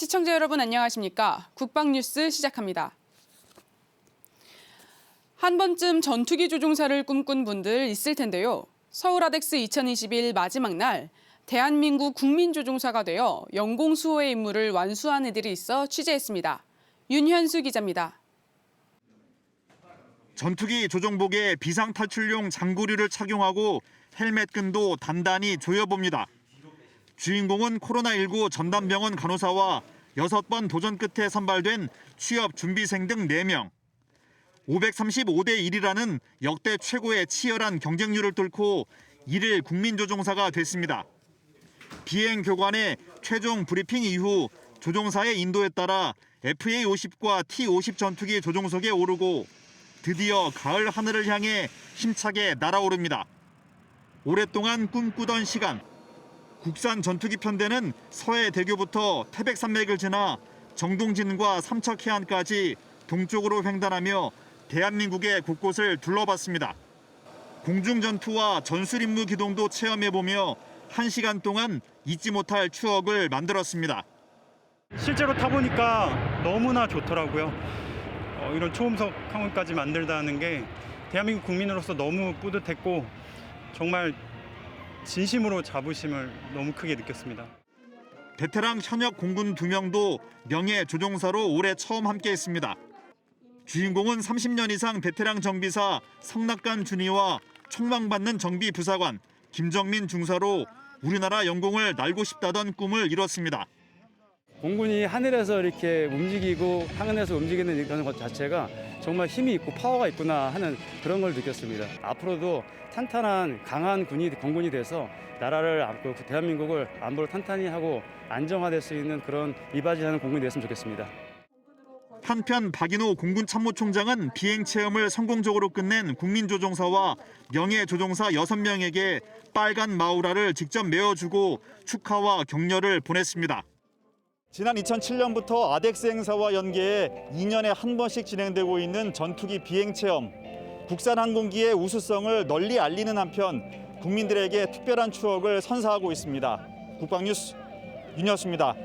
시청자 여러분 안녕하십니까? 국방뉴스 시작합니다. 한 번쯤 전투기 조종사를 꿈꾼 분들 있을 텐데요. 서울 아덱스 2021 마지막 날 대한민국 국민조종사가 되어 영공 수호의 임무를 완수한 이들이 있어 취재했습니다. 윤현수 기자입니다. 전투기 조종복에 비상탈출용 장구류를 착용하고 헬멧끈도 단단히 조여봅니다. 주인공은 코로나19 전담병원 간호사와 6번 도전 끝에 선발된 취업 준비생 등 4명. 535대 1이라는 역대 최고의 치열한 경쟁률을 뚫고 1일 국민조종사가 됐습니다. 비행 교관의 최종 브리핑 이후 조종사의 인도에 따라 FA-50과 T-50 전투기 조종석에 오르고 드디어 가을 하늘을 향해 힘차게 날아오릅니다. 오랫동안 꿈꾸던 시간. 국산 전투기 편대는 서해대교부터 태백산맥을 지나 정동진과 삼척해안까지 동쪽으로 횡단하며 대한민국의 곳곳을 둘러봤습니다. 공중전투와 전술임무 기동도 체험해보며 1시간 동안 잊지 못할 추억을 만들었습니다. 실제로 타보니까 너무나 좋더라고요. 이런 초음속 항공까지 만들다는 게 대한민국 국민으로서 너무 뿌듯했고 정말 진심으로 자부심을 너무 크게 느꼈습니다. 베테랑 현역 공군 2명도 명예 조종사로 올해 처음 함께했습니다. 주인공은 30년 이상 베테랑 정비사 성낙관 준이와 총망받는 정비 부사관 김정민 중사로 우리나라 영공을 날고 싶다던 꿈을 이뤘습니다. 공군이 하늘에서 이렇게 움직이고 하늘에서 움직이는 이런 것 자체가 정말 힘이 있고 파워가 있구나 하는 그런 걸 느꼈습니다. 앞으로도 탄탄한 강한 공군이 돼서 나라를 안고 대한민국을 안보를 탄탄히 하고 안정화될 수 있는 그런 이바지하는 공군이 됐으면 좋겠습니다. 한편 박인호 공군참모총장은 비행체험을 성공적으로 끝낸 국민조종사와 명예조종사 6명에게 빨간 마우라를 직접 메어주고 축하와 격려를 보냈습니다. 지난 2007년부터 아덱스 행사와 연계해 2년에 한 번씩 진행되고 있는 전투기 비행체험. 국산 항공기의 우수성을 널리 알리는 한편 국민들에게 특별한 추억을 선사하고 있습니다. 국방뉴스 윤여수입니다.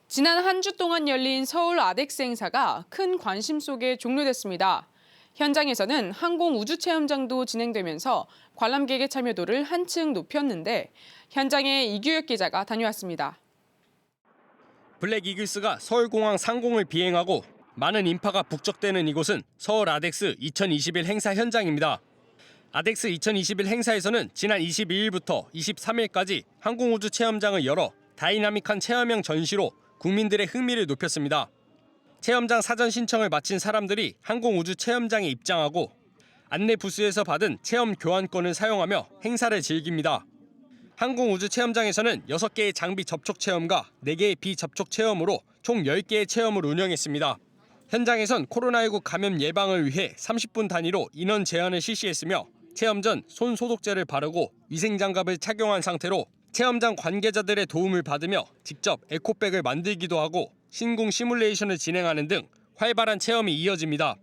지난 한 주 동안 열린 서울 아덱스 행사가 큰 관심 속에 종료됐습니다. 현장에서는 항공우주체험장도 진행되면서 관람객의 참여도를 한층 높였는데 현장에 이규혁 기자가 다녀왔습니다. 블랙 이글스가 서울공항 상공을 비행하고 많은 인파가 북적대는 이곳은 서울 아덱스 2021 행사 현장입니다. 아덱스 2021 행사에서는 지난 22일부터 23일까지 항공우주 체험장을 열어 다이나믹한 체험형 전시로 국민들의 흥미를 높였습니다. 체험장 사전 신청을 마친 사람들이 항공우주 체험장에 입장하고 안내 부스에서 받은 체험 교환권을 사용하며 행사를 즐깁니다. 항공우주 체험장에서는 6개의 장비 접촉 체험과 4개의 비접촉 체험으로 총 10개의 체험을 운영했습니다. 현장에선 코로나19 감염 예방을 위해 30분 단위로 인원 제한을 실시했으며 체험 전 손 소독제를 바르고 위생장갑을 착용한 상태로 체험장 관계자들의 도움을 받으며 직접 에코백을 만들기도 하고 신궁 시뮬레이션을 진행하는 등 활발한 체험이 이어집니다.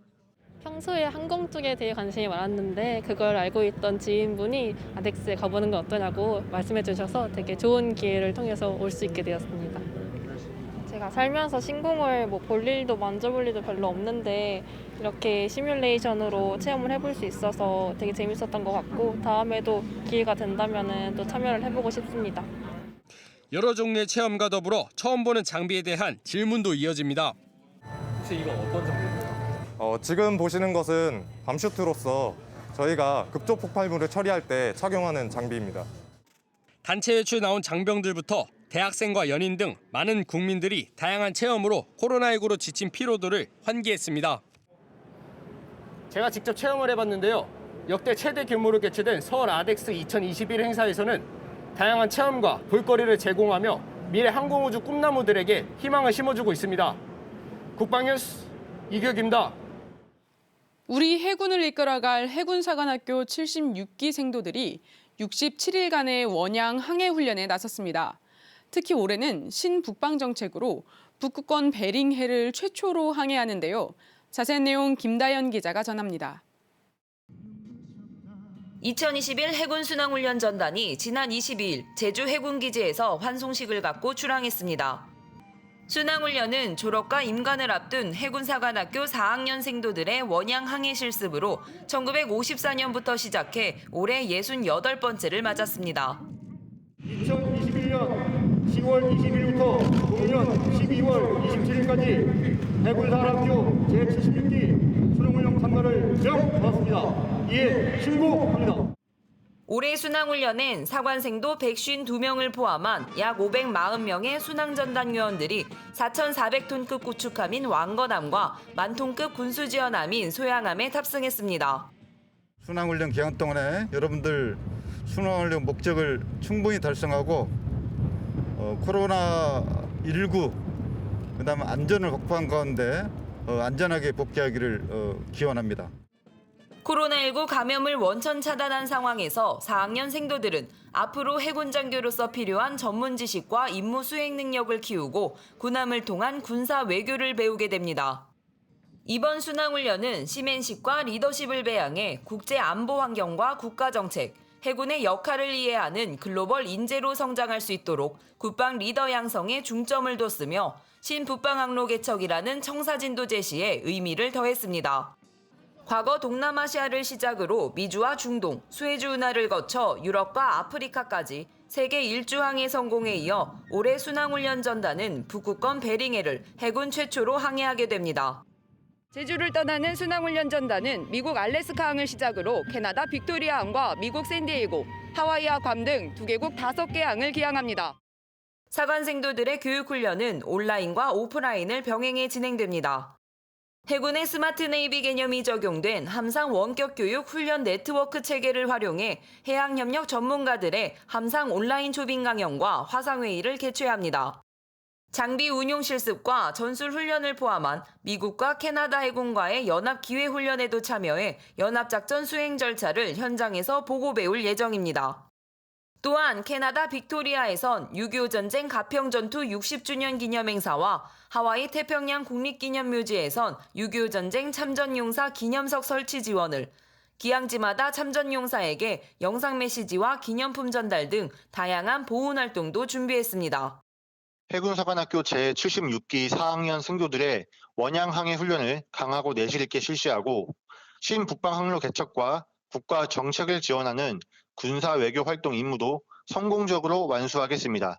평소에 항공 쪽에 되게 관심이 많았는데 그걸 알고 있던 지인분이 아덱스에 가보는 건 어떠냐고 말씀해 주셔서 되게 좋은 기회를 통해서 올 수 있게 되었습니다. 제가 살면서 신궁을 볼 일도 만져볼 일도 별로 없는데 이렇게 시뮬레이션으로 체험을 해볼 수 있어서 되게 재밌었던 것 같고 다음에도 기회가 된다면 또 참여를 해보고 싶습니다. 여러 종류의 체험과 더불어 처음 보는 장비에 대한 질문도 이어집니다. 혹시 이건 어떤 장비예요? 지금 보시는 것은 밤슈트로서 저희가 급조 폭발물을 처리할 때 착용하는 장비입니다. 단체 외출 나온 장병들부터 대학생과 연인 등 많은 국민들이 다양한 체험으로 코로나19로 지친 피로도를 환기했습니다. 제가 직접 체험을 해봤는데요. 역대 최대 규모로 개최된 서울 아덱스 2021 행사에서는 다양한 체험과 볼거리를 제공하며 미래 항공우주 꿈나무들에게 희망을 심어주고 있습니다. 국방뉴스 이규혁입니다. 우리 해군을 이끌어갈 해군사관학교 76기 생도들이 67일간의 원양 항해 훈련에 나섰습니다. 특히 올해는 신북방 정책으로 북극권 베링해를 최초로 항해하는데요. 자세한 내용 김다연 기자가 전합니다. 2021 해군순항훈련 전단이 지난 22일 제주 해군기지에서 환송식을 갖고 출항했습니다. 순항훈련은 졸업과 임관을 앞둔 해군사관학교 4학년 생도들의 원양 항해 실습으로 1954년부터 시작해 올해 68번째를 맞았습니다. 2021년 10월 20일부터 동년 12월 27일까지 해군사관학교 제76기 순항훈련 참가를 명받았습니다. 이에 신고합니다. 올해 순항훈련엔 사관생도 152명을 포함한 약 540명의 순항전단 요원들이 4,400톤급 구축함인 왕건함과 10,000톤급 군수지원함인 소양함에 탑승했습니다. 순항훈련 기간 동안에 여러분들 순항훈련 목적을 충분히 달성하고 코로나19 그다음에 안전을 확보한 가운데 안전하게 복귀하기를 기원합니다. 코로나19 감염을 원천 차단한 상황에서 4학년 생도들은 앞으로 해군 장교로서 필요한 전문 지식과 임무 수행 능력을 키우고 군함을 통한 군사 외교를 배우게 됩니다. 이번 순항훈련은 시맨십과 리더십을 배양해 국제 안보 환경과 국가 정책, 해군의 역할을 이해하는 글로벌 인재로 성장할 수 있도록 국방 리더 양성에 중점을 뒀으며 신북방항로 개척이라는 청사진도 제시에 의미를 더했습니다. 과거 동남아시아를 시작으로 미주와 중동, 수에즈 운하를 거쳐 유럽과 아프리카까지 세계 일주항해 성공에 이어 올해 순항훈련 전단은 북극권 베링해를 해군 최초로 항해하게 됩니다. 제주를 떠나는 순항훈련 전단은 미국 알래스카항을 시작으로 캐나다 빅토리아항과 미국 샌디에이고, 하와이와 괌 등 2개국 5개 항을 기항합니다. 사관생도들의 교육훈련은 온라인과 오프라인을 병행해 진행됩니다. 해군의 스마트 네이비 개념이 적용된 함상 원격 교육 훈련 네트워크 체계를 활용해 해양협력 전문가들의 함상 온라인 초빙 강연과 화상회의를 개최합니다. 장비 운용 실습과 전술 훈련을 포함한 미국과 캐나다 해군과의 연합 기회 훈련에도 참여해 연합작전 수행 절차를 현장에서 보고 배울 예정입니다. 또한 캐나다 빅토리아에선 6.25 전쟁 가평전투 60주년 기념행사와 하와이 태평양 국립기념묘지에선 6.25 전쟁 참전용사 기념석 설치 지원을, 기항지마다 참전용사에게 영상 메시지와 기념품 전달 등 다양한 보훈 활동도 준비했습니다. 해군사관학교 제76기 4학년 승조들의 원양항해 훈련을 강하고 내실 있게 실시하고 신북방항로 개척과 국가 정책을 지원하는 군사 외교 활동 임무도 성공적으로 완수하겠습니다.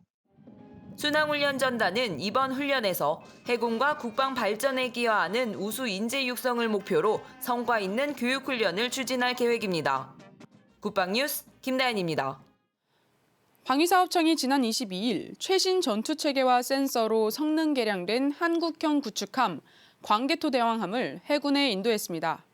순항훈련 전단은 이번 훈련에서 해군과 국방 발전에 기여하는 우수 인재 육성을 목표로 성과 있는 교육 훈련을 추진할 계획입니다. 국방뉴스 김다연입니다. 방위사업청이 지난 22일 최신 전투체계와 센서로 성능 개량된 한국형 구축함 광개토 대왕함을 해군에 인도했습니다.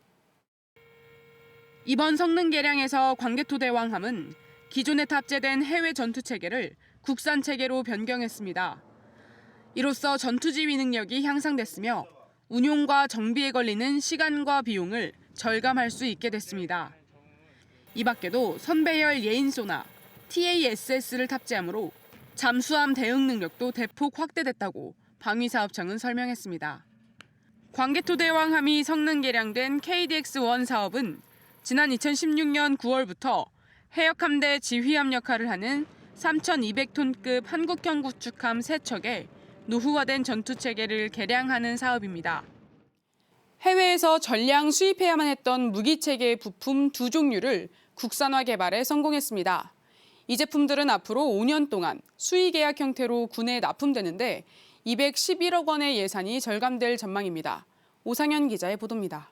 이번 성능 개량에서 광개토 대왕함은 기존에 탑재된 해외 전투체계를 국산 체계로 변경했습니다. 이로써 전투지휘 능력이 향상됐으며 운용과 정비에 걸리는 시간과 비용을 절감할 수 있게 됐습니다. 이 밖에도 선배열 예인소나 TASS를 탑재하므로 잠수함 대응 능력도 대폭 확대됐다고 방위사업청은 설명했습니다. 광개토 대왕함이 성능 개량된 KDX-1 사업은 지난 2016년 9월부터 해역함대 지휘함 역할을 하는 3,200톤급 한국형 구축함 3척에 노후화된 전투체계를 개량하는 사업입니다. 해외에서 전량 수입해야만 했던 무기체계 부품 2종류를 국산화 개발에 성공했습니다. 이 제품들은 앞으로 5년 동안 수의계약 형태로 군에 납품되는데 211억 원의 예산이 절감될 전망입니다. 오상현 기자의 보도입니다.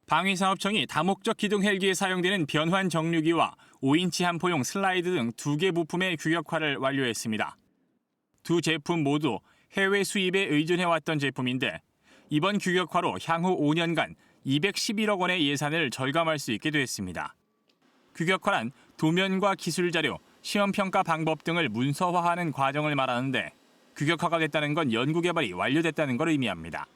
방위사업청이 다목적 기동 헬기에 사용되는 변환 정류기와 5인치 함포용 슬라이드 등 2개 부품의 규격화를 완료했습니다. 두 제품 모두 해외 수입에 의존해왔던 제품인데 이번 규격화로 향후 5년간 211억 원의 예산을 절감할 수 있게 됐습니다. 규격화란 도면과 기술자료, 시험평가 방법 등을 문서화하는 과정을 말하는데 규격화가 됐다는 건 연구개발이 완료됐다는 걸 의미합니다.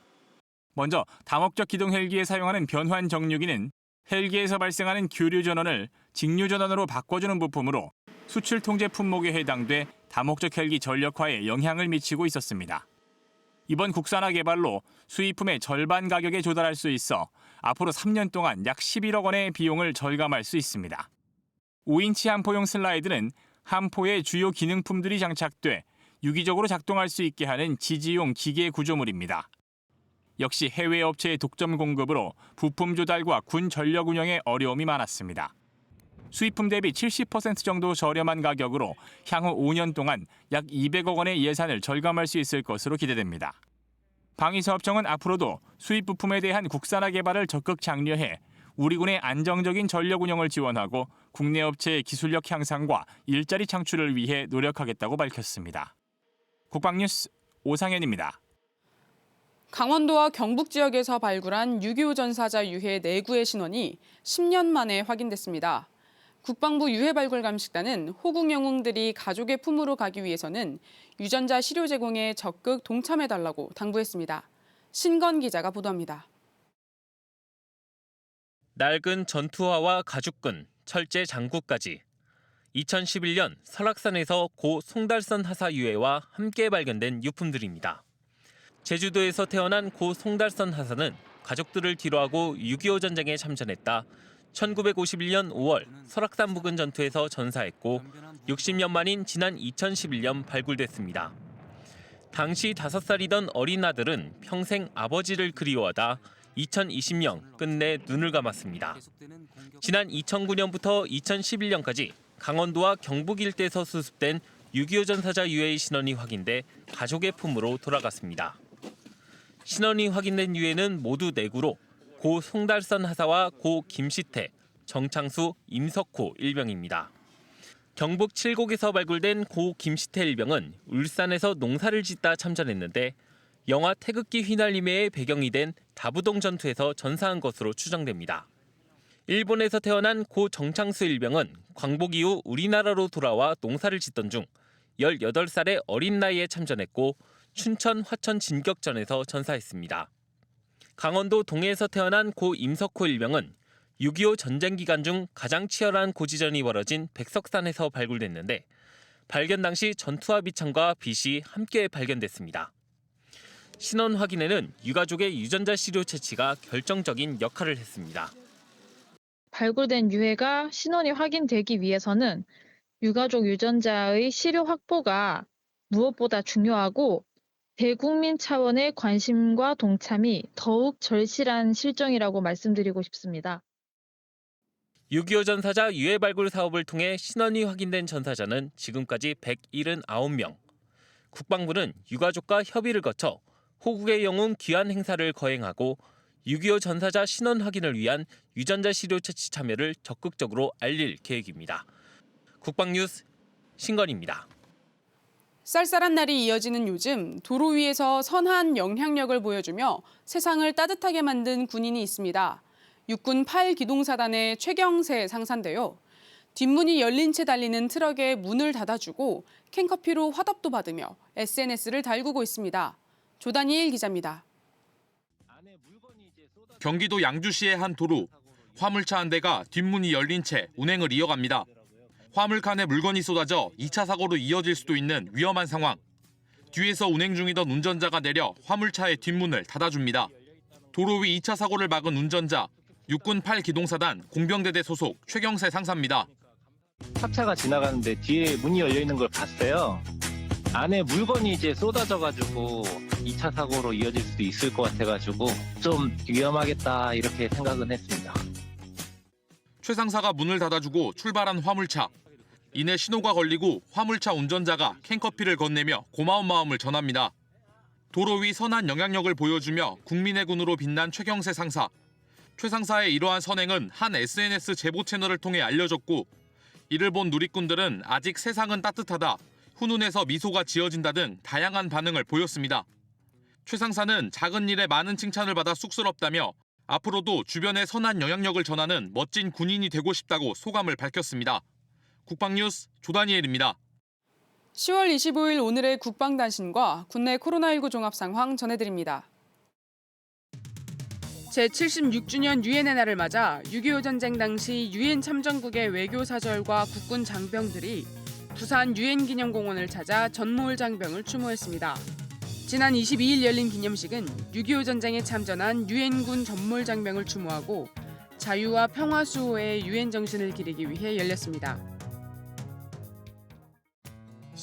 먼저 다목적 기동 헬기에 사용하는 변환 정류기는 헬기에서 발생하는 교류 전원을 직류 전원으로 바꿔주는 부품으로 수출 통제 품목에 해당돼 다목적 헬기 전력화에 영향을 미치고 있었습니다. 이번 국산화 개발로 수입품의 절반 가격에 조달할 수 있어 앞으로 3년 동안 약 11억 원의 비용을 절감할 수 있습니다. 5인치 함포용 슬라이드는 함포에 주요 기능품들이 장착돼 유기적으로 작동할 수 있게 하는 지지용 기계 구조물입니다. 역시 해외 업체의 독점 공급으로 부품 조달과 군 전력 운영에 어려움이 많았습니다. 수입품 대비 70% 정도 저렴한 가격으로 향후 5년 동안 약 200억 원의 예산을 절감할 수 있을 것으로 기대됩니다. 방위사업청은 앞으로도 수입 부품에 대한 국산화 개발을 적극 장려해 우리 군의 안정적인 전력 운영을 지원하고 국내 업체의 기술력 향상과 일자리 창출을 위해 노력하겠다고 밝혔습니다. 국방뉴스 오상현입니다. 강원도와 경북 지역에서 발굴한 6.25 전사자 유해 4구의 신원이 10년 만에 확인됐습니다. 국방부 유해발굴감식단은 호국 영웅들이 가족의 품으로 가기 위해서는 유전자 시료 제공에 적극 동참해달라고 당부했습니다. 신건 기자가 보도합니다. 낡은 전투화와 가죽끈, 철제 장구까지 2011년 설악산에서 고 송달선 하사 유해와 함께 발견된 유품들입니다. 제주도에서 태어난 고 송달선 하사는 가족들을 뒤로하고 6.25 전쟁에 참전했다 1951년 5월 설악산 부근 전투에서 전사했고 60년 만인 지난 2011년 발굴됐습니다. 당시 5살이던 어린 아들은 평생 아버지를 그리워하다 2020년 끝내 눈을 감았습니다. 지난 2009년부터 2011년까지 강원도와 경북 일대에서 수습된 6.25 전사자 유해의 신원이 확인돼 가족의 품으로 돌아갔습니다. 신원이 확인된 유해는 모두 4구로 고 송달선 하사와 고 김시태, 정창수, 임석호 일병입니다. 경북 칠곡에서 발굴된 고 김시태 일병은 울산에서 농사를 짓다 참전했는데 영화 태극기 휘날리매의 배경이 된 다부동 전투에서 전사한 것으로 추정됩니다. 일본에서 태어난 고 정창수 일병은 광복 이후 우리나라로 돌아와 농사를 짓던 중 18살의 어린 나이에 참전했고 춘천 화천 진격전에서 전사했습니다. 강원도 동해에서 태어난 고 임석호 일병은 6.25 전쟁 기간 중 가장 치열한 고지전이 벌어진 백석산에서 발굴됐는데 발견 당시 전투화 비창과 빗이 함께 발견됐습니다. 신원 확인에는 유가족의 유전자 시료 채취가 결정적인 역할을 했습니다. 발굴된 유해가 신원이 확인되기 위해서는 유가족 유전자의 시료 확보가 무엇보다 중요하고 대국민 차원의 관심과 동참이 더욱 절실한 실정이라고 말씀드리고 싶습니다. 6.25 전사자 유해 발굴 사업을 통해 신원이 확인된 전사자는 지금까지 179명. 국방부는 유가족과 협의를 거쳐 호국의 영웅 귀환 행사를 거행하고 6.25 전사자 신원 확인을 위한 유전자 시료 채취 참여를 적극적으로 알릴 계획입니다. 국방뉴스 신건입니다. 쌀쌀한 날이 이어지는 요즘 도로 위에서 선한 영향력을 보여주며 세상을 따뜻하게 만든 군인이 있습니다. 육군 8기동사단의 최경세 상사인데요. 뒷문이 열린 채 달리는 트럭에 문을 닫아주고 캔커피로 화답도 받으며 SNS를 달구고 있습니다. 조다니엘 기자입니다. 경기도 양주시의 한 도로, 화물차 한 대가 뒷문이 열린 채 운행을 이어갑니다. 화물칸에 물건이 쏟아져 2차 사고로 이어질 수도 있는 위험한 상황. 뒤에서 운행 중이던 운전자가 내려 화물차의 뒷문을 닫아줍니다. 도로 위 2차 사고를 막은 운전자, 육군 8기동사단 공병대대 소속 최경세 상사입니다. 탑차가 지나가는데 뒤에 문이 열려 있는 걸 봤어요. 안에 물건이 이제 쏟아져가지고 2차 사고로 이어질 수도 있을 것 같아가지고 좀 위험하겠다 이렇게 생각은 했습니다. 최 상사가 문을 닫아주고 출발한 화물차. 이내 신호가 걸리고 화물차 운전자가 캔커피를 건네며 고마운 마음을 전합니다. 도로 위 선한 영향력을 보여주며 국민의 군으로 빛난 최경세 상사. 최 상사의 이러한 선행은 한 SNS 제보 채널을 통해 알려졌고 이를 본 누리꾼들은 아직 세상은 따뜻하다, 훈훈해서 미소가 지어진다 등 다양한 반응을 보였습니다. 최 상사는 작은 일에 많은 칭찬을 받아 쑥스럽다며 앞으로도 주변에 선한 영향력을 전하는 멋진 군인이 되고 싶다고 소감을 밝혔습니다. 국방뉴스 조다니엘입니다. 10월 25일 오늘의 국방단신과 국내 코로나19 종합 상황 전해드립니다. 제76주년 유엔의 날을 맞아 6.25 전쟁 당시 유엔 참전국의 외교사절과 국군 장병들이 부산 유엔기념공원을 찾아 전모을 장병을 추모했습니다. 지난 22일 열린 기념식은 6.25 전쟁에 참전한 유엔군 전몰 장병을 추모하고 자유와 평화 수호의 유엔 정신을 기리기 위해 열렸습니다.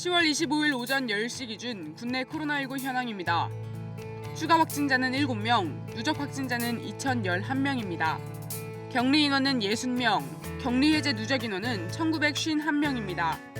10월 25일 오전 10시 기준 국내 코로나19 현황입니다. 추가 확진자는 7명, 누적 확진자는 2,011명입니다. 격리 인원은 60명, 격리 해제 누적 인원은 1,951명입니다.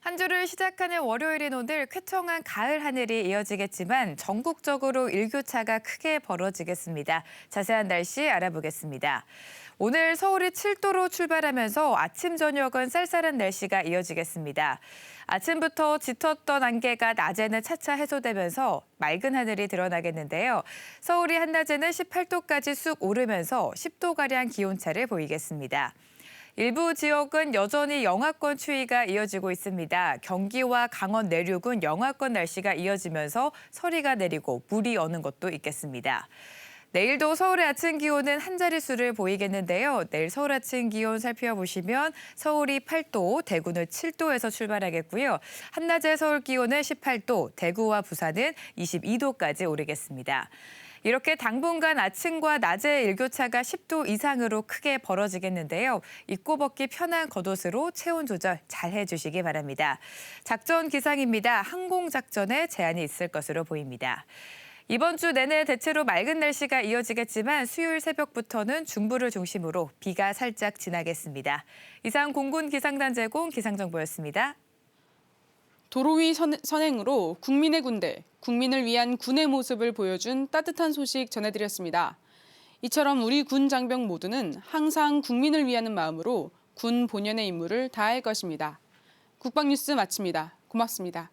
한 주를 시작하는 월요일인 오늘 쾌청한 가을 하늘이 이어지겠지만 전국적으로 일교차가 크게 벌어지겠습니다. 자세한 날씨 알아보겠습니다. 오늘 서울이 7도로 출발하면서 아침 저녁은 쌀쌀한 날씨가 이어지겠습니다. 아침부터 짙었던 안개가 낮에는 차차 해소되면서 맑은 하늘이 드러나겠는데요. 서울이 한낮에는 18도까지 쑥 오르면서 10도가량 기온차를 보이겠습니다. 일부 지역은 여전히 영하권 추위가 이어지고 있습니다. 경기와 강원 내륙은 영하권 날씨가 이어지면서 서리가 내리고 물이 어는 곳도 있겠습니다. 내일도 서울의 아침 기온은 한 자릿수를 보이겠는데요. 내일 서울 아침 기온 살펴보시면 서울이 8도, 대구는 7도에서 출발하겠고요. 한낮의 서울 기온은 18도, 대구와 부산은 22도까지 오르겠습니다. 이렇게 당분간 아침과 낮의 일교차가 10도 이상으로 크게 벌어지겠는데요. 입고 벗기 편한 겉옷으로 체온 조절 잘 해주시기 바랍니다. 작전 기상입니다. 항공작전에 제한이 있을 것으로 보입니다. 이번 주 내내 대체로 맑은 날씨가 이어지겠지만 수요일 새벽부터는 중부를 중심으로 비가 살짝 지나겠습니다. 이상 공군 기상단 제공 기상정보였습니다. 도로 위 선행으로 국민의 군대, 국민을 위한 군의 모습을 보여준 따뜻한 소식 전해드렸습니다. 이처럼 우리 군 장병 모두는 항상 국민을 위하는 마음으로 군 본연의 임무를 다할 것입니다. 국방뉴스 마칩니다. 고맙습니다.